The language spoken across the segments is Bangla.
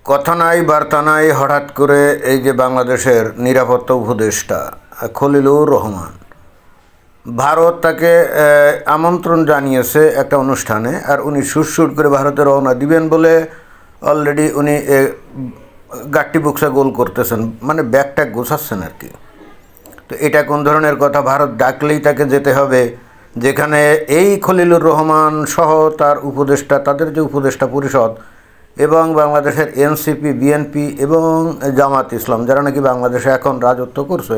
কথা নাই বার্তা নাই, হঠাৎ করে এই যে বাংলাদেশের নিরাপত্তা উপদেষ্টা খলিলুর রহমান, ভারত তাকে আমন্ত্রণ জানিয়েছে একটা অনুষ্ঠানে, আর উনি সুরসুর করে ভারতে রওনা দিবেন বলে অলরেডি উনি গাট্টি বুকসা গোল করতেছেন, মানে ব্যাগটা গোছাচ্ছেন আর কি। তো এটা কোন ধরনের কথা? ভারত ডাকলেই তাকে যেতে হবে, যেখানে এই খলিলুর রহমান সহ তার উপদেষ্টা, তাদের যে উপদেষ্টা পরিষদ এবং বাংলাদেশের এনসিপি, বিএনপি এবং জামাত ইসলাম, যারা নাকি বাংলাদেশে এখন রাজত্ব করছে,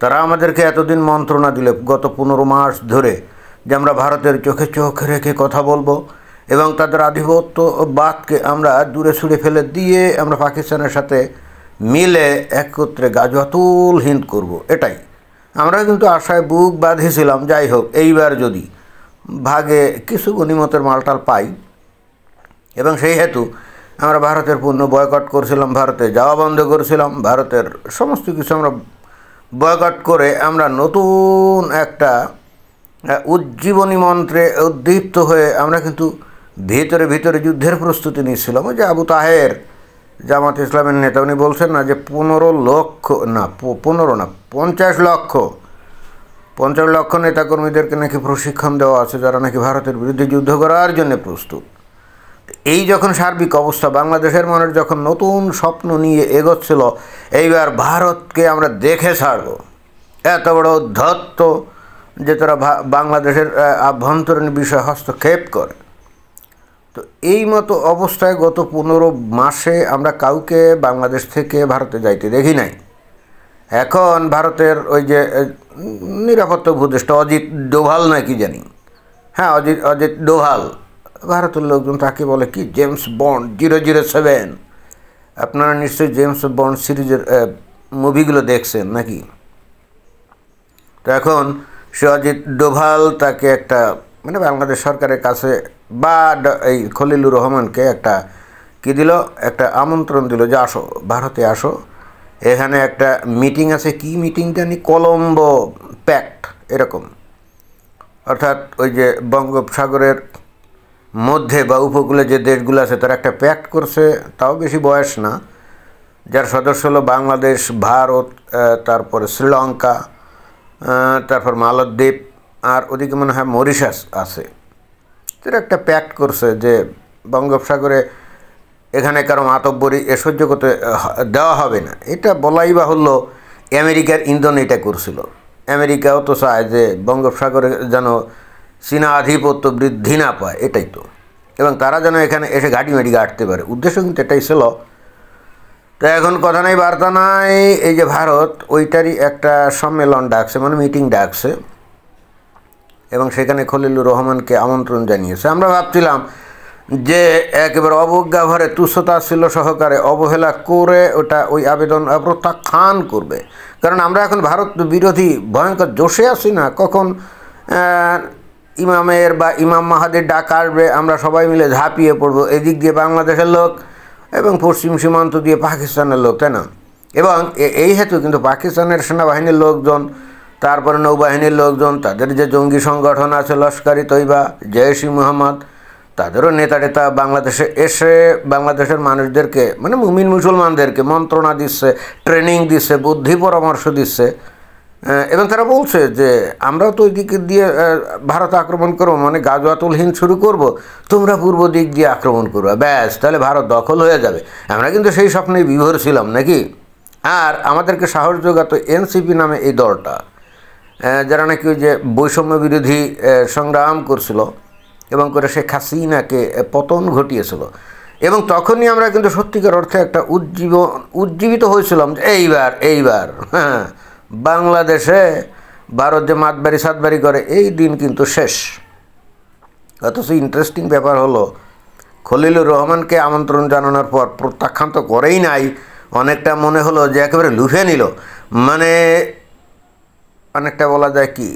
তারা আমাদেরকে এতদিন মন্ত্রণা দিলে গত 15 মাস ধরে যে আমরা ভারতের চোখে চোখ রেখে কথা বলবো এবং তাদের আধিপত্যবাদকে আমরা দূরে ছুঁড়ে ফেলে দিয়ে আমরা পাকিস্তানের সাথে মিলে একত্রে গাজওয়াতুল হিন্দ করব। এটাই আমরা কিন্তু আশায় বুক বাঁধিয়েছিলাম। যাই হোক, এইবার যদি ভাগে কিছু গনিমতের মালটাল পাই, এবং সেই হেতু আমরা ভারতের পণ্য বয়কট করছিলাম, ভারতে যাওয়া বন্ধ করেছিলাম, ভারতের সমস্ত কিছু আমরা বয়কট করে আমরা নতুন একটা উজ্জীবনী মন্ত্রে উদ্দীপ্ত হয়ে আমরা কিন্তু ভিতরে ভিতরে যুদ্ধের প্রস্তুতি নিচ্ছিলাম। ওই যে আবু তাহের, জামাত ইসলামের নেতা, উনি বলছেন না যে 50 লক্ষ নেতাকর্মীদেরকে নাকি প্রশিক্ষণ দেওয়া আছে, যারা নাকি ভারতের বিরুদ্ধে যুদ্ধ করার জন্য প্রস্তুত। এই যখন সার্বিক অবস্থা, বাংলাদেশের মানুষ যখন নতুন স্বপ্ন নিয়ে এগোচ্ছিল, এইবার ভারতকে আমরা দেখে ছাড়ব, এত বড় উদ্ধত্ত যে তারা বাংলাদেশের আভ্যন্তরীণ বিষয়ে হস্তক্ষেপ করে। তো এই মতো অবস্থায় গত 15 মাসে আমরা কাউকে বাংলাদেশ থেকে ভারতে যাইতে দেখি নাই। এখন ভারতের ওই যে নিরাপত্তা উপদেষ্টা অজিত ডোভাল নাকি জানি, হ্যাঁ অজিত ডোভাল, ভারতের লোকজন তাকে বলে কি জেমস বন্ড 007। আপনারা নিশ্চয়ই জেমস বন্ড সিরিজের মুভিগুলো দেখছেন নাকি? তো এখন সে অজিত ডোভাল তাকে একটা মানে বাংলাদেশ সরকারের কাছে বা এই খলিলুর রহমানকে একটা কি দিল, একটা আমন্ত্রণ দিল যে আসো, ভারতে আসো, এখানে একটা মিটিং আছে। কি মিটিং জানি, কলম্বো প্যাক্ট এরকম, অর্থাৎ ওই যে বঙ্গোপসাগরের মধ্যে বা উপকূলে যে দেশগুলো আছে তারা একটা প্যাক্ট করছে, তাও বেশি বয়স না, যার সদস্য হলো বাংলাদেশ, ভারত, তারপরে শ্রীলঙ্কা, তারপর মালদ্বীপ, আর ওদিকে মনে হয় মরিশাস আছে। তারা একটা প্যাক্ট করছে যে বঙ্গোপসাগরে এখানে কারো মাতব্বরি সহ্য করতে দেওয়া হবে না। এটা বলাই বাহুল্য, আমেরিকার ইন্ধন এটা করছিল। আমেরিকাও তো চায় যে বঙ্গোপসাগরে যেন চীনা আধিপত্য বৃদ্ধি না পায়, এটাই তো, এবং তারা যেন এখানে এসে ঘাঁটি গাঁটতে পারে, উদ্দেশ্য কিন্তু এটাই ছিল। তো এখন কথা নাই বার্তা নাই, এই যে ভারত ওইটারই একটা সম্মেলন ডাকছে, মানে মিটিং ডাকছে, এবং সেখানে খলিলুর রহমানকে আমন্ত্রণ জানিয়েছে। আমরা ভাবছিলাম যে একেবারে অবজ্ঞা ভরে তুচ্ছতাচ্ছিল্য সহকারে অবহেলা করে ওটা ওই আবেদন প্রত্যাখ্যান করবে, কারণ আমরা এখন ভারত বিরোধী ভয়ঙ্কর জোশে আছি না। কখন ইমামের বা ইমাম মাহাদির ডাক আসবে, আমরা সবাই মিলে ঝাঁপিয়ে পড়বো, এদিক দিয়ে বাংলাদেশের লোক এবং পশ্চিম সীমান্ত দিয়ে পাকিস্তানের লোক, তাই না? এবং এই হেতু কিন্তু পাকিস্তানের সেনাবাহিনীর লোকজন, তারপরে নৌবাহিনীর লোকজন, তাদের যে জঙ্গি সংগঠন আছে লস্কর-ই তৈবা, জৈশ-ই-মুহাম্মদ, তাদেরও নেতা টেতা বাংলাদেশে এসে বাংলাদেশের মানুষদেরকে মানে মুমিন মুসলমানদেরকে মন্ত্রণা দিচ্ছে, ট্রেনিং দিচ্ছে, বুদ্ধি পরামর্শ দিচ্ছে, এবং তারা বলছে যে আমরাও তো ওই দিক দিয়ে ভারত আক্রমণ করবো, মানে গাজওয়াতুল হিন্দ শুরু করব, তোমরা পূর্ব দিক দিয়ে আক্রমণ করবে, ব্যাস তাহলে ভারত দখল হয়ে যাবে। আমরা কিন্তু সেই স্বপ্নেই বিভোর ছিলাম নাকি। আর আমাদেরকে সাহস যোগাতো এনসিপি নামে এই দলটা, যারা নাকি ওই যে বৈষম্য বিরোধী সংগ্রাম করছিল এবং করে শেখ হাসিনাকে পতন ঘটিয়েছিল। এবং তখনই আমরা কিন্তু সত্যিকার অর্থে একটা উজ্জীবিত হয়েছিলাম যে এইবার হ্যাঁ, বাংলাদেশে ভারত যে মাতবাড়ি সাতবাড়ি করে এই দিন কিন্তু শেষ। অথচ ইন্টারেস্টিং ব্যাপার হলো, খলিলুর রহমানকে আমন্ত্রণ জানানোর পর প্রত্যাখ্যান তো করেই নাই, অনেকটা মনে হলো যে একেবারে লুফে নিল, মানে অনেকটা বলা যায় কি,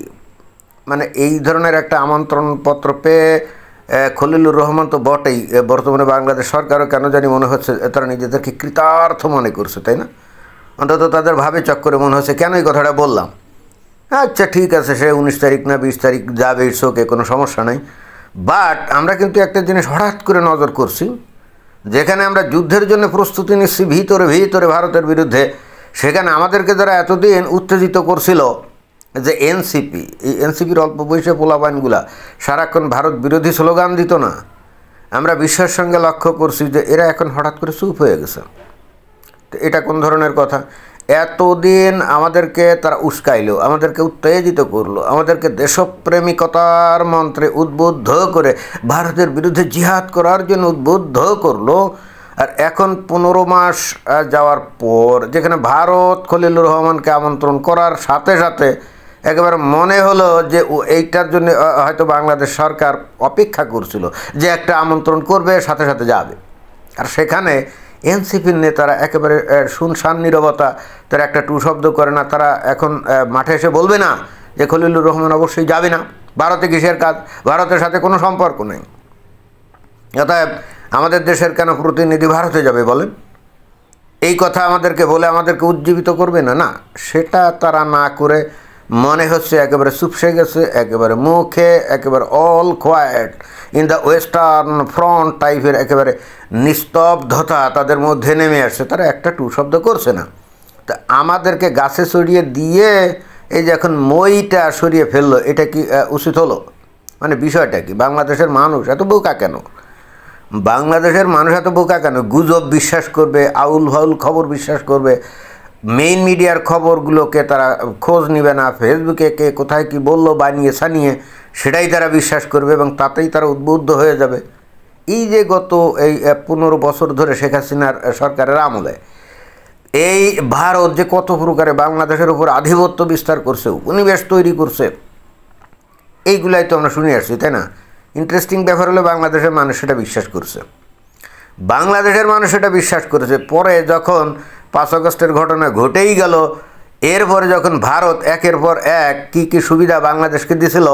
মানে এই ধরনের একটা আমন্ত্রণপত্র পেয়ে খলিলুর রহমান তো বটেই, বর্তমানে বাংলাদেশ সরকারও কেন জানি মনে হচ্ছে তারা নিজেদেরকে কৃতার্থ মনে করছে, তাই না? অন্তত তাদের ভাবে চক্করে মনে হচ্ছে কেন এই কথাটা বললাম। আচ্ছা ঠিক আছে, সে 19 তারিখ না 20 তারিখ যাবে, ইটস ওকে, কোনো সমস্যা নাই। বাট আমরা কিন্তু একটা জিনিস হঠাৎ করে নজর করছি, যেখানে আমরা যুদ্ধের জন্য প্রস্তুতি নিচ্ছি ভিতরে ভিতরে ভারতের বিরুদ্ধে, সেখানে আমাদেরকে যারা এতদিন উত্তেজিত করছিল যে এনসিপি, এই এনসিপির অল্প বয়সে পোলাপাইনগুলা সারাক্ষণ ভারত বিরোধী স্লোগান দিত না, আমরা বিশ্বের সঙ্গে লক্ষ্য করছি যে এরা এখন হঠাৎ করে চুপ হয়ে গেছে। তো এটা কোন ধরনের কথা? এতদিন আমাদেরকে তারা উস্কাইলো, আমাদেরকে উত্তেজিত করলো, আমাদেরকে দেশপ্রেমিকতার মন্ত্রে উদ্বুদ্ধ করে ভারতের বিরুদ্ধে জিহাদ করার জন্য উদ্বুদ্ধ করলো। আর এখন 15 মাস যাওয়ার পর যেখানে ভারত খলিলুর রহমানকে আমন্ত্রণ করার সাথে সাথে একেবারে মনে হলো যে এইটার জন্য হয়তো বাংলাদেশ সরকার অপেক্ষা করছিল যে একটা আমন্ত্রণ করবে, সাথে সাথে যাবে। আর সেখানে এনসিপির নেতারা একেবারে শুনশান নীরবতা, তারা একটা টু শব্দ করে না। তারা এখন মাঠে এসে বলবে না যে খলিলুর রহমান অবশ্যই যাবে না, ভারতে কিসের কাজ, ভারতের সাথে কোনো সম্পর্ক নেই, অতএব আমাদের দেশের কেন প্রতিনিধি ভারতে যাবে বলেন? এই কথা আমাদেরকে বলে আমাদেরকে উজ্জীবিত করবে না, না, সেটা তারা না করে মনে হচ্ছে একেবারে চুপসে গেছে, একেবারে মুখে একেবারে all quiet in the western front টাইপের একেবারে নিস্তব্ধতা তাদের মধ্যে নেমে আসছে। তারা একটা টু শব্দ করছে না। তা আমাদেরকে গাছে সরিয়ে দিয়ে এই যে এখন মইটা সরিয়ে ফেললো, এটা কি উচিত হলো? মানে বিষয়টা কি? বাংলাদেশের মানুষ এত বোকা কেন? বাংলাদেশের মানুষ এত বোকা কেন? গুজব বিশ্বাস করবে, আউল ফাউল খবর বিশ্বাস করবে, মেইন মিডিয়ার খবরগুলোকে তারা খোঁজ নেবে না, ফেসবুকে কে কোথায় কি বললো বানিয়ে সানিয়ে সেটাই তারা বিশ্বাস করবে এবং তাতেই তারা উদ্বুদ্ধ হয়ে যাবে। এই যে গত এই 15 বছর ধরে শেখ হাসিনার সরকারের আমলে এই ভারত যে কত প্রকারে বাংলাদেশের উপর আধিপত্য বিস্তার করছে, উপনিবেশ তৈরি করছে, এইগুলাই তো আমরা শুনে আসছি, তাই না? ইন্টারেস্টিং ব্যাপার হলো বাংলাদেশের মানুষ সেটা বিশ্বাস করছে, বাংলাদেশের মানুষ সেটা বিশ্বাস করেছে। পরে যখন 5 আগস্টের ঘটনা ঘটেই গেল, এরপরে যখন ভারত একের পর এক কী কী সুবিধা বাংলাদেশকে দিয়েছিল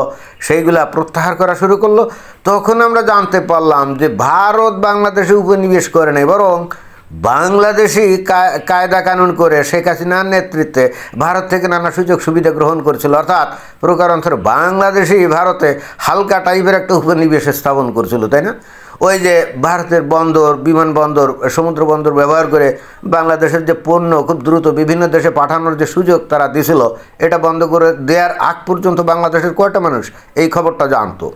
সেইগুলা প্রত্যাহার করা শুরু করলো, তখন আমরা জানতে পারলাম যে ভারত বাংলাদেশে উপনিবেশ করে নাই, বরং বাংলাদেশি কায়দা কানুন করে শেখ হাসিনার নেতৃত্বে ভারত থেকে নানা সুযোগ সুবিধা গ্রহণ করেছিল। অর্থাৎ প্রকারান্তরে বাংলাদেশি ভারতে হালকা টাইপের একটা উপনিবেশ স্থাপন করছিল, তাই না? ওই যে ভারতের বন্দর, বিমানবন্দর, সমুদ্র বন্দর ব্যবহার করে বাংলাদেশের যে পণ্য খুব দ্রুত বিভিন্ন দেশে পাঠানোর যে সুযোগ তারা দিয়েছিল, এটা বন্ধ করে দেওয়ার আগ পর্যন্ত বাংলাদেশের কয়টা মানুষ এই খবরটা জানতো?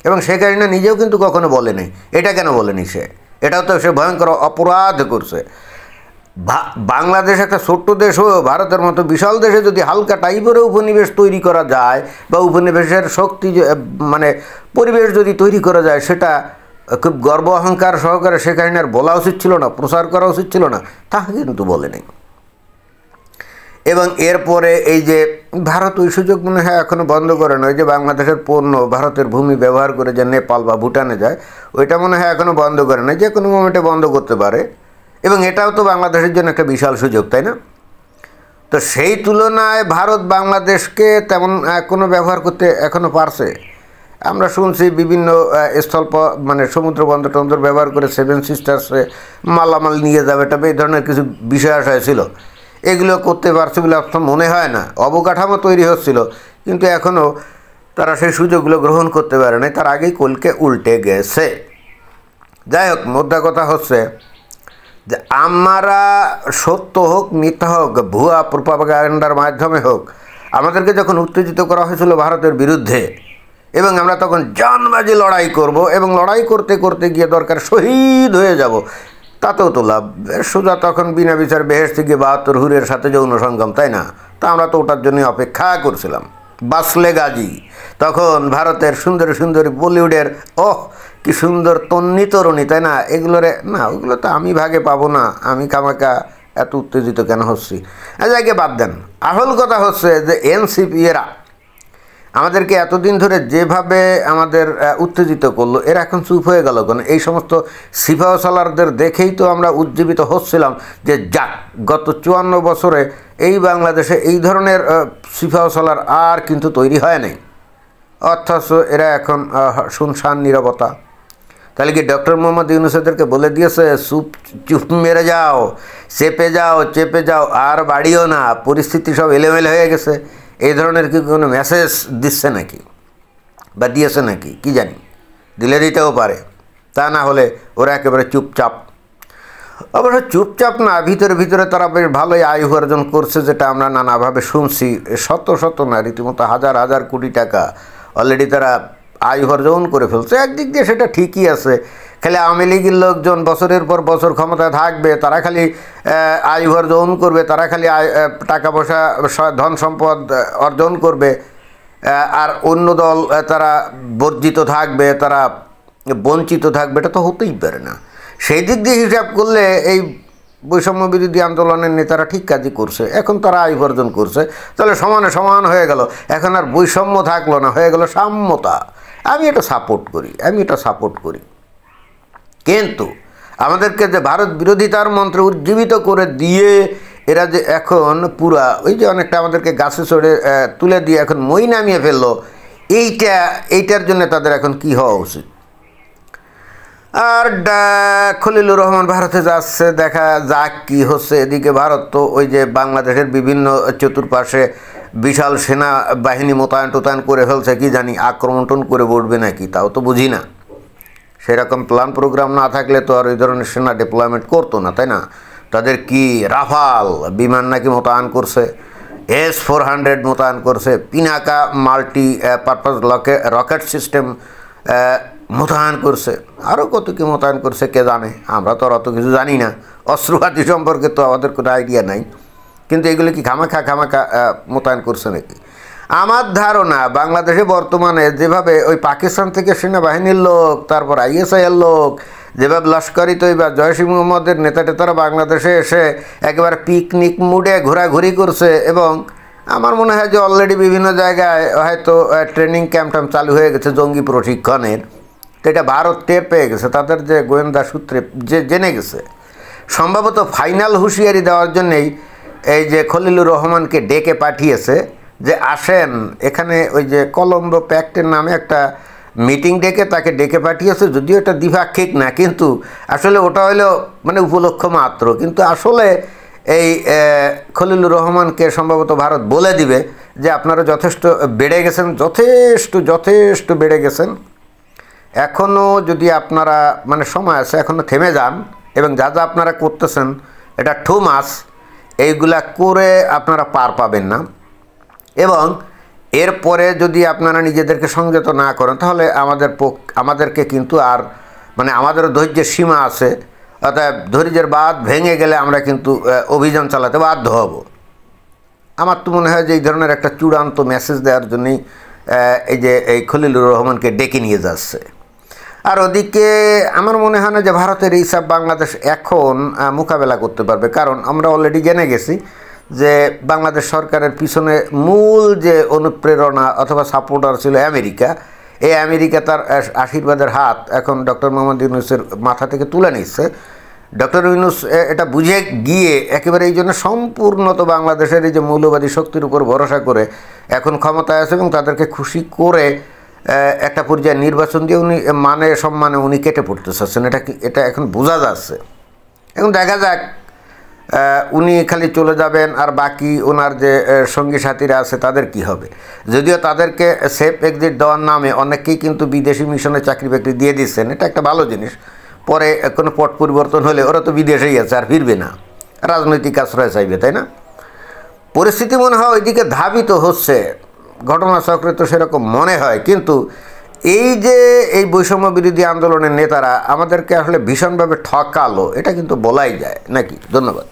এবং শেখ হাসিনা নিজেও কিন্তু কখনো বলেনি। এটা কেন বলেনি সে? এটাও তো সে ভয়ঙ্কর অপরাধ করছে। বাংলাদেশ একটা ছোট্ট দেশ হয়েও ভারতের মতো বিশাল দেশে যদি হালকা টাইপের উপনিবেশ তৈরি করা যায় বা উপনিবেশের শক্তি মানে পরিবেশ যদি তৈরি করা যায়, সেটা খুব গর্ব অহংকার সহকারে শেখ হাসিনার বলা উচিত ছিল না, প্রচার করা উচিত ছিল না? তাকে কিন্তু বলেনি। এবং এরপরে এই যে ভারত ওই সুযোগ মনে হয় এখনও বন্ধ করে নয়, যে বাংলাদেশের পণ্য ভারতের ভূমি ব্যবহার করে যে নেপাল বা ভুটানে যায়, ওইটা মনে হয় এখনও বন্ধ করে নয়, যে কোনো মোমেন্টে বন্ধ করতে পারে। এবং এটাও তো বাংলাদেশের জন্য একটা বিশাল সুযোগ, তাই না? তো সেই তুলনায় ভারত বাংলাদেশকে তেমন কোনো ব্যবহার করতে এখনও পারছে? আমরা শুনছি বিভিন্ন স্থল মানে সমুদ্র বন্দর টন্দর ব্যবহার করে 7 সিস্টার্সে মালামাল নিয়ে যাবে, তবে এই ধরনের কিছু বিষয় আশায় ছিল। এগুলো করতে পারছে বলে আপনার মনে হয় না। অবকাঠামো তৈরি হচ্ছিল, কিন্তু এখনও তারা সেই সুযোগগুলো গ্রহণ করতে পারে নাই, তার আগেই কলকে উল্টে গেছে। যাই হোক, মোদ্দা কথা হচ্ছে যে আমরা সত্য হোক মিথ্যা হোক, ভুয়া প্রোপাগান্ডার মাধ্যমে হোক, আমাদেরকে যখন উত্তেজিত করা হয়েছিল ভারতের বিরুদ্ধে, এবং আমরা তখন জানবাজি লড়াই করব এবং লড়াই করতে করতে গিয়ে দরকার শহীদ হয়ে যাব, তাতেও তো লাভ। সোজা তখন বিনা বিচার বেহেশতে গিয়ে 72 হুরের সাথে যৌন সঙ্গম, তাই না? তা আমরা তো ওটার জন্য অপেক্ষা করছিলাম। বাসলে গাজী তখন ভারতের সুন্দরী সুন্দরী বলিউডের কি সুন্দর তন্নি তরুণী, তাই না? এগুলোরে না, ওগুলো তো আমি ভাগে পাবো না, আমি কামাকা এত উত্তেজিত কেন হচ্ছি? যাকে বাদ দেন। আসল কথা হচ্ছে যে এনসিপি এরা আমাদেরকে এতদিন ধরে যেভাবে আমাদের উত্তেজিত করলো, এরা এখন চুপ হয়ে গেল কেন? এই সমস্ত সিপাহ সালারদের দেখেই তো আমরা উজ্জীবিত হচ্ছিলাম যে যাক, গত 54 বছরে এই বাংলাদেশে এই ধরনের সিপাহ সালার আর কিন্তু তৈরি হয় নাই। অথচ এরা এখন শুনশান নীরবতা। তাহলে কি ডক্টর মোহাম্মদ ইউনূসদেরকে বলে দিয়েছে চুপ মেরে যাও, চেপে যাও আর বাড়িও না, পরিস্থিতি সব এলোমেলো হয়ে গেছে? এই ধরনের কি কোনো মেসেজ দিচ্ছে নাকি বা দিয়েছে নাকি কি জানি, দিলে দিতেও পারে, তা না হলে ওরা একেবারে চুপচাপ। অবশ্য চুপচাপ না, ভিতরে ভিতরে তারা বেশ ভালোই আয় উপার্জন করছে, যেটা আমরা নানাভাবে শুনছি। শত শত না, রীতিমতো হাজার হাজার কোটি টাকা অলরেডি তারা আয় উপার্জন করে ফেলছে। একদিক দিয়ে সেটা ঠিকই আছে, খালি আওয়ামী লীগের লোকজন বছরের পর বছর ক্ষমতায় থাকবে, তারা খালি আয় উপার্জন করবে, তারা খালি টাকা পয়সা ধন সম্পদ অর্জন করবে, আর অন্য দল তারা বর্জিত থাকবে, তারা বঞ্চিত থাকবে। এটা তো হতেই পারে না। সেই দিক দিয়ে হিসাব করলে এই বৈষম্য বিরোধী আন্দোলনের নেতারা ঠিক কাজই করছে। এখন তারা আয় উপার্জন করছে, তাহলে সমানে সমান হয়ে গেল। এখন আর বৈষম্য থাকলো না, হয়ে গেল সাম্যতা। আমি এটা সাপোর্ট করি। কিন্তু আমাদেরকে যে ভারত বিরোধিতার মন্ত্রে উজ্জীবিত করে দিয়ে এরা যে এখন পুরা ওই যে অনেকটা আমাদেরকে গাছে চড়ে তুলে দিয়ে এখন মই নামিয়ে ফেললো, এইটার জন্য তাদের এখন কি হওয়া উচিত? আর খলিলুর রহমান ভারতে যাচ্ছে, দেখা যাক কি হচ্ছে। এদিকে ভারত তো ওই যে বাংলাদেশের বিভিন্ন চতুর্পাশে বিশাল সেনা বাহিনী মোতায়েন করে ফেলছে, কি জানি আক্রমণ করে বসবে নাকি, তাও তো বুঝি না। সেরকম প্ল্যান প্রোগ্রাম না থাকলে তো আর ওই ধরনের সেনা ডিপ্লয়মেন্ট করতো না, তাই না? তাদের কি রাফাল বিমান নাকি মোতায়েন করছে, S-400 মোতায়েন করছে, Pinaka multi purpose rocket system মোতায়েন করছে, আরও কত কি মোতায়েন করছে কে জানে। আমরা তো আর অত কিছু জানি না, অস্ত্রপাতি সম্পর্কে তো আমাদের কোনো আইডিয়া নাই। কিন্তু এগুলো কি খামাখা মোতায়েন করছে নাকি? আমার ধারণা বাংলাদেশে বর্তমানে যেভাবে ওই পাকিস্তান থেকে সেনাবাহিনীর লোক, তারপর ISI-এর লোক, যেভাবে লস্করি তৈবা জয়শ ই মুহম্মদের নেতা টেতারা বাংলাদেশে এসে একেবারে পিকনিক মুডে ঘোরাঘুরি করছে, এবং আমার মনে হয় যে অলরেডি বিভিন্ন জায়গায় হয়তো ট্রেনিং ক্যাম্প চালু হয়ে গেছে জঙ্গি প্রশিক্ষণের। তো এটা ভারত টের পেয়ে গেছে, তাদের যে গোয়েন্দা সূত্রে যে জেনে গেছে। সম্ভবত ফাইনাল হুঁশিয়ারি দেওয়ার জন্যেই এই যে খলিলুর রহমানকে ডেকে পাঠিয়েছে যে আসেন এখানে, ওই যে কলম্বো প্যাক্টের নামে একটা মিটিং তাকে ডেকে পাঠিয়েছে। যদিও এটা দ্বিপাক্ষিক না, কিন্তু আসলে ওটা হলো মানে উপলক্ষ মাত্র। কিন্তু আসলে এই খলিলুর রহমানকে সম্ভবত ভারত বলে দিবে যে আপনারা যথেষ্ট বেড়ে গেছেন, যথেষ্ট বেড়ে গেছেন। এখনও যদি আপনারা মানে সময় আছে, এখনও থেমে যান, এবং যা যা আপনারা করতেছেন এটা টু মাস, এইগুলা করে আপনারা পার পাবেন না। এবং এরপরে যদি আপনারা নিজেদেরকে সংযত না করেন, তাহলে আমাদেরকে কিন্তু আর মানে আমাদেরও ধৈর্যের সীমা আছে। অর্থাৎ ধৈর্যের বাঁধ ভেঙে গেলে আমরা কিন্তু অভিযান চালাতে বাধ্য হব। আমার তো মনে হয় যে এই ধরনের একটা চূড়ান্ত মেসেজ দেওয়ার জন্যই এই খলিলুর রহমানকে ডেকে নিয়ে যাচ্ছে। আর ওদিকে আমার মনে হয় না যে ভারতের এই সব বাংলাদেশ এখন মোকাবেলা করতে পারবে, কারণ আমরা অলরেডি জেনে গেছি যে বাংলাদেশ সরকারের পিছনে মূল যে অনুপ্রেরণা অথবা সাপোর্টার ছিল আমেরিকা। এই আমেরিকা তার আশীর্বাদের হাত এখন ডক্টর মোহাম্মদ ইউনূসের মাথা থেকে তুলে নিচ্ছে। ডক্টর ইউনূস এটা বুঝে গিয়ে একেবারে এই জন্য সম্পূর্ণত বাংলাদেশের এই যে মৌলবাদী শক্তির উপর ভরসা করে এখন ক্ষমতায় আছে, এবং তাদেরকে খুশি করে একটা পর্যায়ে নির্বাচন দিয়ে উনি মানে সম্মানে উনি কেটে পড়তে চাচ্ছেন। এটা এখন বোঝা যাচ্ছে। এখন দেখা যাক উনি খালি চলে যাবেন আর বাকি ওনার যে সঙ্গী সাথীরা আছে তাদের কি হবে। যদিও তাদেরকে সেফ এক্সিট দেওয়ার নামে অনেকেই কিন্তু বিদেশি মিশনে চাকরি বাকরি দিয়ে দিচ্ছেন, এটা একটা ভালো জিনিস। পরে কোনো পট পরিবর্তন হলে ওরা তো বিদেশেই আছে, আর ফিরবে না, রাজনৈতিক আশ্রয় চাইবে, তাই না? পরিস্থিতি মনে হয় ওইদিকে ধাবিত হচ্ছে, ঘটনাচক্রে তো সেরকম মনে হয়। কিন্তু এই যে এই বৈষম্য বিরোধী আন্দোলনের নেতারা আমাদেরকে আসলে ভীষণভাবে ঠকালো, এটা কিন্তু বলাই যায় নাকি। ধন্যবাদ।